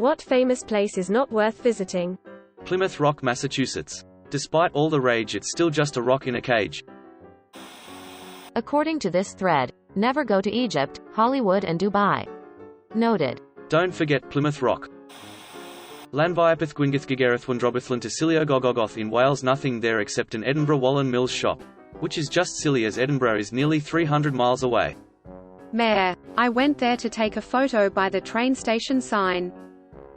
What famous place is not worth visiting? Plymouth Rock, Massachusetts. Despite all the rage, it's still just a rock in a cage. According to this thread, never go to Egypt, Hollywood and Dubai. Noted. Don't forget Plymouth Rock. Llanfairpwll Gwyngyllgogerydd Wndrobwllyn Tacilio Gogogoth in Wales. Nothing there except an Edinburgh Wallen Mills shop. Which is just silly as Edinburgh is nearly 300 miles away. Mayor, I went there to take a photo by the train station sign.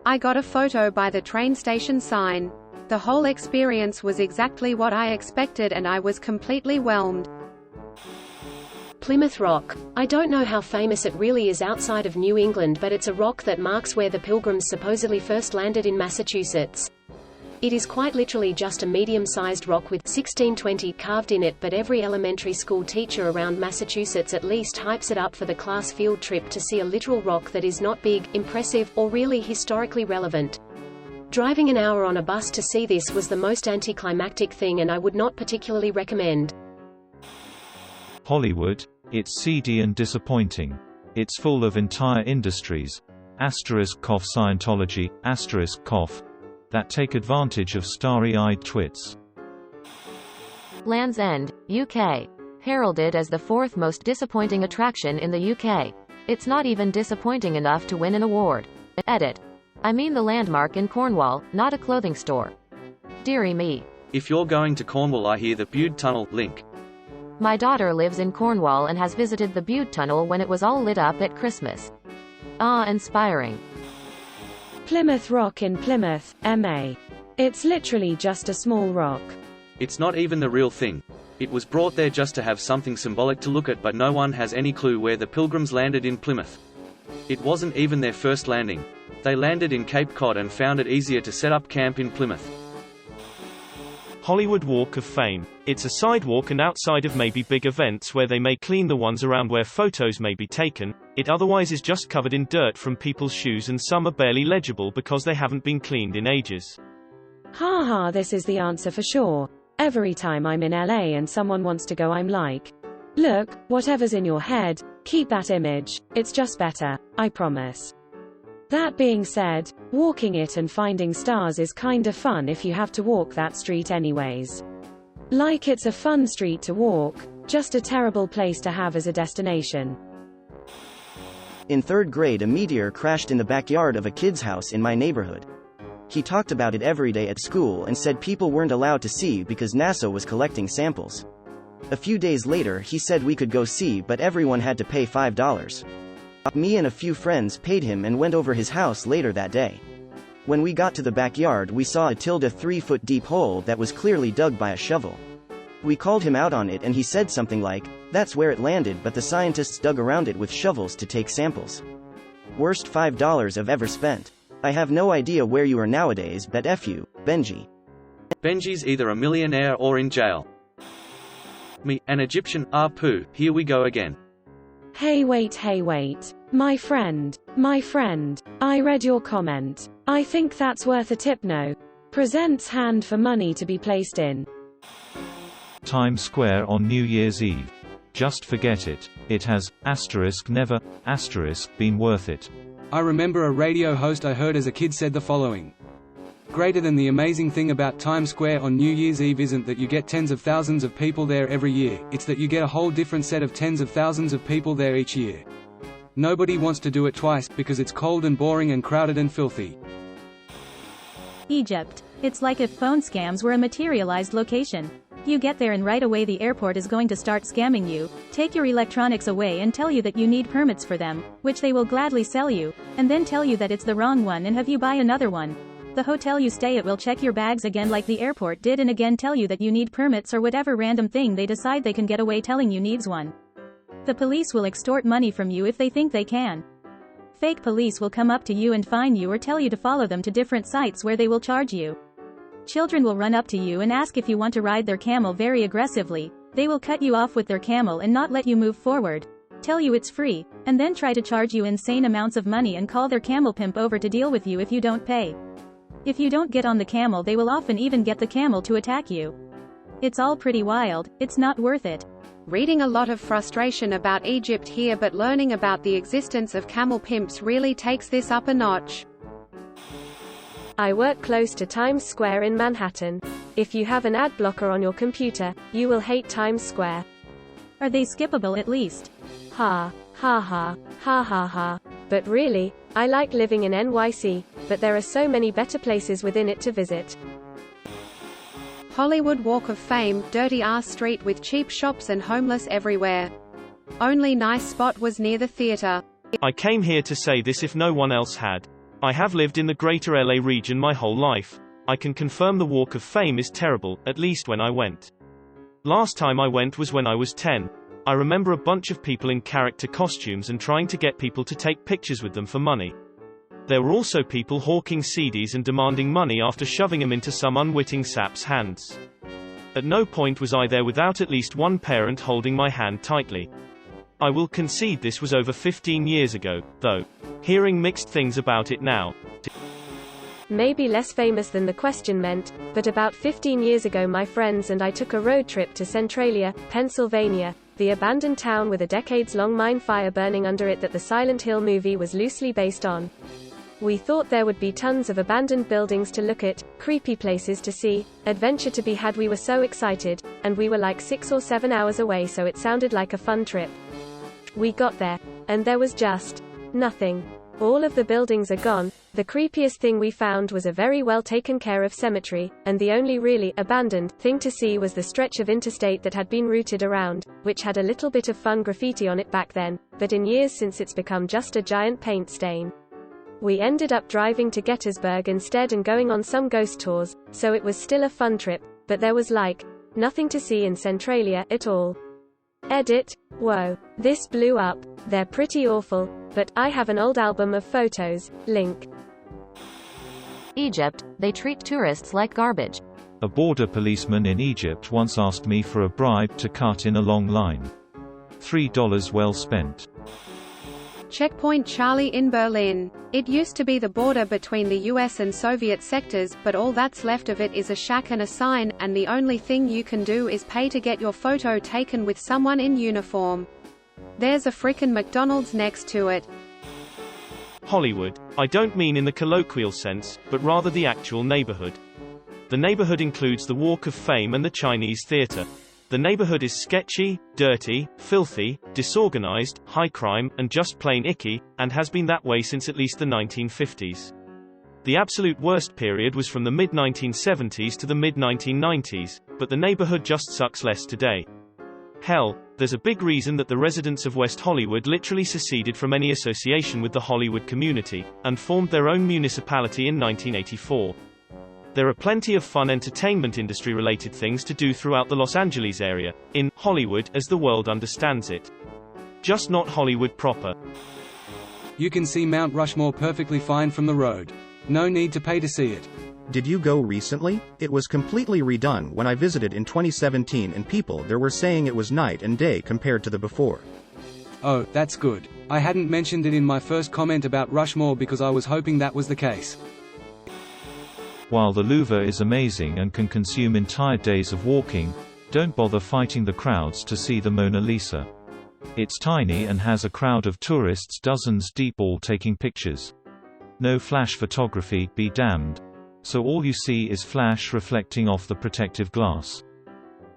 I got a photo by the train station sign. The whole experience was exactly what I expected and I was completely whelmed. Plymouth Rock. I don't know how famous it really is outside of New England, but it's a rock that marks where the Pilgrims supposedly first landed in Massachusetts. It is quite literally just a medium-sized rock with 1620 carved in it, but every elementary school teacher around Massachusetts at least hypes it up for the class field trip to see a literal rock that is not big, impressive, or really historically relevant. Driving an hour on a bus to see this was the most anticlimactic thing, and I would not particularly recommend. Hollywood. It's seedy and disappointing. It's full of entire industries, Scientology, that take advantage of starry-eyed twits. Land's End, UK. Heralded as the fourth most disappointing attraction in the UK. It's not even disappointing enough to win an award. Edit. I mean the landmark in Cornwall, not a clothing store. Dearie me. If you're going to Cornwall, I hear the Bude Tunnel, link. My daughter lives in Cornwall and has visited the Bude Tunnel when it was all lit up at Christmas. Inspiring. Plymouth Rock in Plymouth, MA. It's literally just a small rock. It's not even the real thing. It was brought there just to have something symbolic to look at, but no one has any clue where the Pilgrims landed in Plymouth. It wasn't even their first landing. They landed in Cape Cod and found it easier to set up camp in Plymouth. Hollywood Walk of Fame. It's a sidewalk and outside of maybe big events where they may clean the ones around where photos may be taken, it otherwise is just covered in dirt from people's shoes and some are barely legible because they haven't been cleaned in ages. Ha ha, this is the answer for sure. Every time I'm in LA and someone wants to go, I'm like, look, whatever's in your head, keep that image, it's just better, I promise. That being said, walking it and finding stars is kinda fun if you have to walk that street anyways. Like it's a fun street to walk, just a terrible place to have as a destination. In 3rd grade, a meteor crashed in the backyard of a kid's house in my neighborhood. He talked about it every day at school and said people weren't allowed to see because NASA was collecting samples. A few days later he said we could go see, but everyone had to pay $5. Me and a few friends paid him and went over his house later that day. When we got to the backyard, we saw a 3-foot deep hole that was clearly dug by a shovel. We called him out on it and he said something like, "That's where it landed, but the scientists dug around it with shovels to take samples." Worst $5 I've ever spent. I have no idea where you are nowadays, but F you, Benji. Benji's either a millionaire or in jail. Me, an Egyptian, poo, here we go again. Hey wait. My friend, I read your comment. I think that's worth a tip. No. Presents hand for money to be placed in Times Square on New Year's Eve. Just forget it. It has, never, been worth it. I remember a radio host I heard as a kid said the following. Greater than the amazing thing about Times Square on New Year's Eve isn't that you get tens of thousands of people there every year, it's that you get a whole different set of tens of thousands of people there each year. Nobody wants to do it twice, because it's cold and boring and crowded and filthy. Egypt. It's like if phone scams were a materialized location. You get there and right away the airport is going to start scamming you, take your electronics away and tell you that you need permits for them, which they will gladly sell you, and then tell you that it's the wrong one and have you buy another one. The hotel you stay at will check your bags again like the airport did and again tell you that you need permits or whatever random thing they decide they can get away telling you needs one. The police will extort money from you if they think they can. Fake police will come up to you and fine you or tell you to follow them to different sites where they will charge you. Children will run up to you and ask if you want to ride their camel very aggressively. They will cut you off with their camel and not let you move forward. Tell you it's free, and then try to charge you insane amounts of money and call their camel pimp over to deal with you if you don't pay. If you don't get on the camel, they will often even get the camel to attack you. It's all pretty wild, it's not worth it. Reading a lot of frustration about Egypt here, but learning about the existence of camel pimps really takes this up a notch. I work close to Times Square in Manhattan. If you have an ad blocker on your computer, you will hate Times Square. Are they skippable at least? Ha, ha ha, ha ha ha. But really, I like living in NYC, but there are so many better places within it to visit. Hollywood Walk of Fame, dirty-ass street with cheap shops and homeless everywhere. Only nice spot was near the theater. I came here to say this if no one else had. I have lived in the greater LA region my whole life. I can confirm the Walk of Fame is terrible, at least when I went. Last time I went was when I was 10. I remember a bunch of people in character costumes and trying to get people to take pictures with them for money. There were also people hawking CDs and demanding money after shoving them into some unwitting sap's hands. At no point was I there without at least one parent holding my hand tightly. I will concede this was over 15 years ago, though. Hearing mixed things about it now. Maybe less famous than the question meant, but about 15 years ago my friends and I took a road trip to Centralia, Pennsylvania, the abandoned town with a decades-long mine fire burning under it that the Silent Hill movie was loosely based on. We thought there would be tons of abandoned buildings to look at, creepy places to see, adventure to be had. We were so excited, and we were like 6 or 7 hours away, so it sounded like a fun trip. We got there, and there was just nothing. All of the buildings are gone. The creepiest thing we found was a very well taken care of cemetery, and the only really abandoned thing to see was the stretch of interstate that had been rooted around, which had a little bit of fun graffiti on it back then, but in years since it's become just a giant paint stain. We ended up driving to Gettysburg instead and going on some ghost tours, so it was still a fun trip, but there was like nothing to see in Centralia at all. Edit. Whoa. This blew up. They're pretty awful, but I have an old album of photos. Link. Egypt, they treat tourists like garbage. A border policeman in Egypt once asked me for a bribe to cut in a long line. $3 well spent. Checkpoint Charlie in Berlin. It used to be the border between the US and Soviet sectors, but all that's left of it is a shack and a sign, and the only thing you can do is pay to get your photo taken with someone in uniform. There's a frickin' McDonald's next to it. Hollywood. I don't mean in the colloquial sense, but rather the actual neighborhood. The neighborhood includes the Walk of Fame and the Chinese Theater. The neighborhood is sketchy, dirty, filthy, disorganized, high crime, and just plain icky, and has been that way since at least the 1950s. The absolute worst period was from the mid-1970s to the mid-1990s, but the neighborhood just sucks less today. Hell, there's a big reason that the residents of West Hollywood literally seceded from any association with the Hollywood community, and formed their own municipality in 1984. There are plenty of fun entertainment industry-related things to do throughout the Los Angeles area, in Hollywood as the world understands it. Just not Hollywood proper. You can see Mount Rushmore perfectly fine from the road. No need to pay to see it. Did you go recently? It was completely redone when I visited in 2017 and people there were saying it was night and day compared to the before. Oh, that's good. I hadn't mentioned it in my first comment about Rushmore because I was hoping that was the case. While the Louvre is amazing and can consume entire days of walking, don't bother fighting the crowds to see the Mona Lisa. It's tiny and has a crowd of tourists dozens deep all taking pictures. No flash photography, be damned. So all you see is flash reflecting off the protective glass.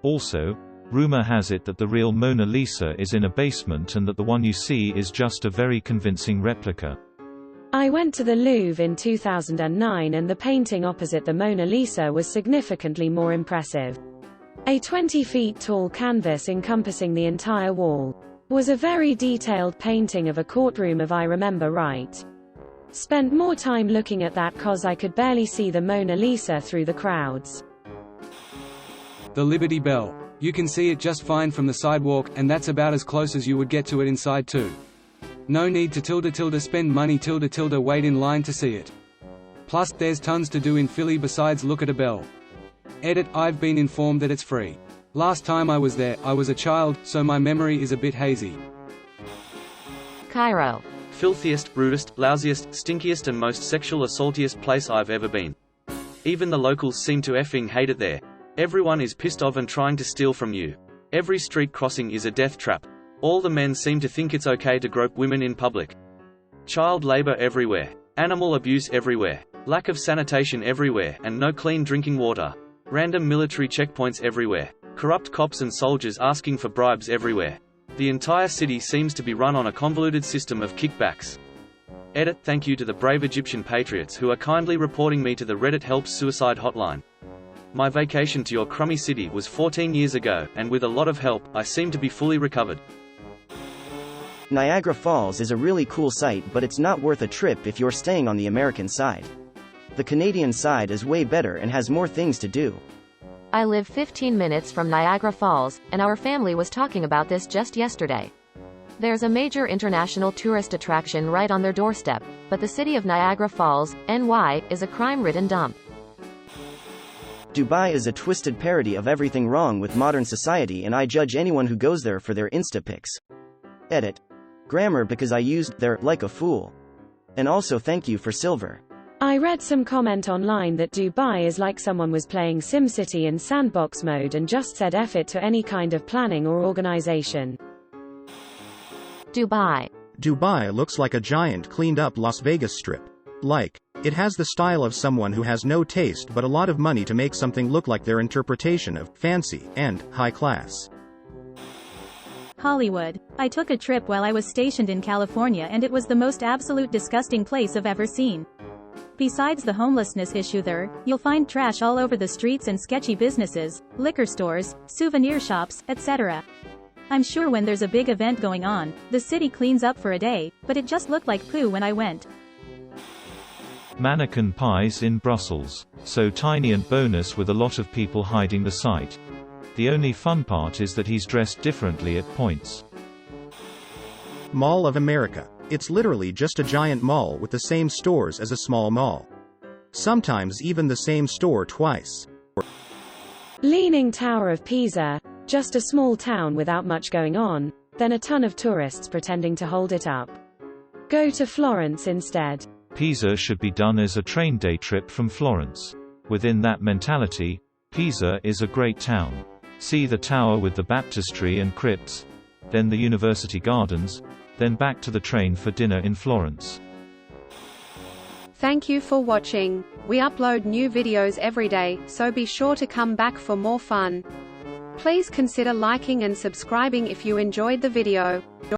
Also, rumor has it that the real Mona Lisa is in a basement and that the one you see is just a very convincing replica. I went to the Louvre in 2009 and the painting opposite the Mona Lisa was significantly more impressive. A 20 feet tall canvas encompassing the entire wall was a very detailed painting of a courtroom if I remember right. Spent more time looking at that cause I could barely see the Mona Lisa through the crowds. The Liberty Bell. You can see it just fine from the sidewalk, and that's about as close as you would get to it inside too. No need to spend money wait in line to see it. Plus, there's tons to do in Philly besides look at a bell. Edit. I've been informed that it's free. Last time I was there, I was a child, so my memory is a bit hazy. Cairo. Filthiest, rudest, lousiest, stinkiest and most sexual assaultiest place I've ever been. Even the locals seem to effing hate it there. Everyone is pissed off and trying to steal from you. Every street crossing is a death trap. All the men seem to think it's okay to grope women in public. Child labor everywhere. Animal abuse everywhere. Lack of sanitation everywhere and no clean drinking water. Random military checkpoints everywhere. Corrupt cops and soldiers asking for bribes everywhere. The entire city seems to be run on a convoluted system of kickbacks. Edit. Thank you to the brave Egyptian patriots who are kindly reporting me to the Reddit Helps Suicide hotline. My vacation to your crummy city was 14 years ago, and with a lot of help, I seem to be fully recovered. Niagara Falls is a really cool site, but it's not worth a trip if you're staying on the American side. The Canadian side is way better and has more things to do. I live 15 minutes from Niagara Falls, and our family was talking about this just yesterday. There's a major international tourist attraction right on their doorstep, but the city of Niagara Falls, NY, is a crime-ridden dump. Dubai is a twisted parody of everything wrong with modern society, and I judge anyone who goes there for their Insta pics. Edit. Grammar because I used their like a fool. And also thank you for silver. I read some comment online that Dubai is like someone was playing SimCity in sandbox mode and just said F it to any kind of planning or organization. Dubai. Dubai looks like a giant cleaned up Las Vegas strip. Like, it has the style of someone who has no taste but a lot of money to make something look like their interpretation of fancy and high class. Hollywood. I took a trip while I was stationed in California and it was the most absolute disgusting place I've ever seen. Besides the homelessness issue there, you'll find trash all over the streets and sketchy businesses, liquor stores, souvenir shops, etc. I'm sure when there's a big event going on, the city cleans up for a day, but it just looked like poo when I went. Mannequin pies in Brussels. So tiny and bonus with a lot of people hiding the site. The only fun part is that he's dressed differently at points. Mall of America. It's literally just a giant mall with the same stores as a small mall. Sometimes even the same store twice. Leaning Tower of Pisa. Just a small town without much going on, then a ton of tourists pretending to hold it up. Go to Florence instead. Pisa should be done as a train day trip from Florence. Within that mentality, Pisa is a great town. See the tower with the baptistry and crypts, then the university gardens, then back to the train for dinner in Florence. Thank you for watching. We upload new videos every day, so be sure to come back for more fun. Please consider liking and subscribing if you enjoyed the video.